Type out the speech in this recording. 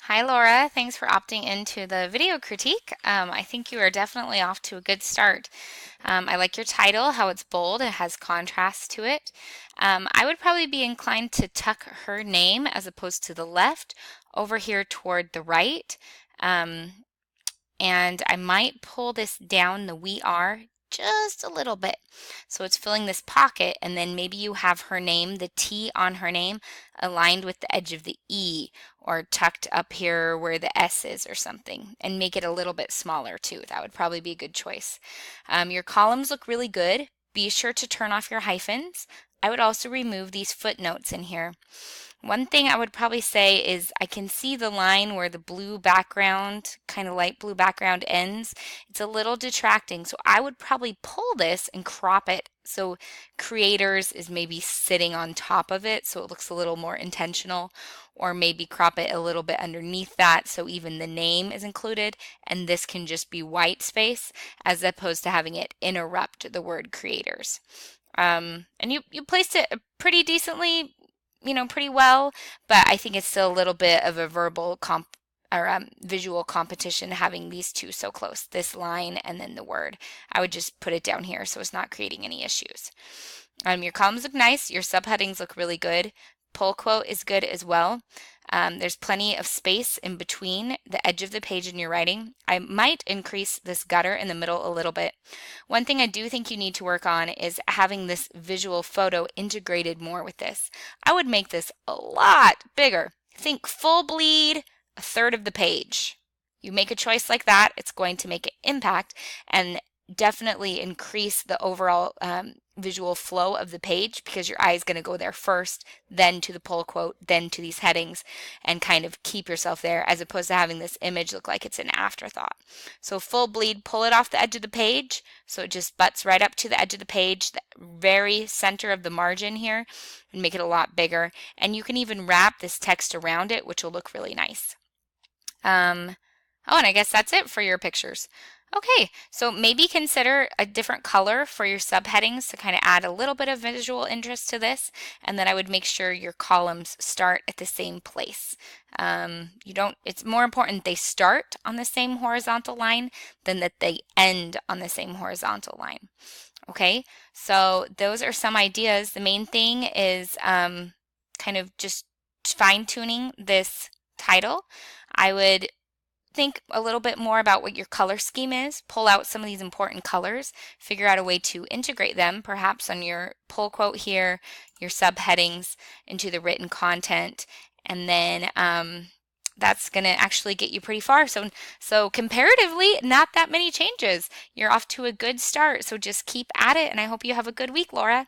Hi Laura, thanks for opting into the video critique. I think you are definitely off to a good start. I like your title, how it's bold, it has contrast to it. I would probably be inclined to tuck her name as opposed to the left over here toward the right. Um, and I might pull this down the we are just a little bit. So it's filling this pocket, and then maybe you have her name, the T on her name, aligned with the edge of the E or tucked up here where the S is or something, and make it a little bit smaller too. That would probably be a good choice. Your columns look really good. Be sure to turn off your hyphens. I would also remove these footnotes in here. One thing I would probably say is I can see the line where the blue background, kind of light blue background ends. It's a little detracting, so I would probably pull this and crop it so creators is maybe sitting on top of it so it looks a little more intentional, or maybe crop it a little bit underneath that so even the name is included and this can just be white space as opposed to having it interrupt the word creators. And you placed it pretty decently, pretty well, but I think it's still a little bit of a verbal comp or visual competition having these two so close, this line and then the word. I would just put it down here so it's not creating any issues. Your columns look nice, your subheadings look really good. Pull quote is good as well. There's plenty of space in between the edge of the page and your writing. I might increase this gutter in the middle a little bit. One thing I do think you need to work on is having this visual photo integrated more with this. I would make this a lot bigger. Think full bleed, a third of the page. You make a choice like that, it's going to make an impact and definitely increase the overall visual flow of the page because your eye is going to go there first, then to the pull quote, then to these headings, and kind of keep yourself there as opposed to having this image look like it's an afterthought. So full bleed, pull it off the edge of the page so it just butts right up to the edge of the page, the very center of the margin here, and make it a lot bigger. And you can even wrap this text around it, which will look really nice. And I guess that's it for your pictures. Okay, so maybe consider a different color for your subheadings to kind of add a little bit of visual interest to this, and then I would make sure your columns start at the same place. It's more important they start on the same horizontal line than that they end on the same horizontal line. Okay, so those are some ideas. The main thing is kind of just fine tuning this title. I would think a little bit more about what your color scheme is, pull out some of these important colors, figure out a way to integrate them, perhaps on your pull quote here, your subheadings into the written content, and then that's going to actually get you pretty far. So comparatively, not that many changes. You're off to a good start, so just keep at it, and I hope you have a good week, Laura.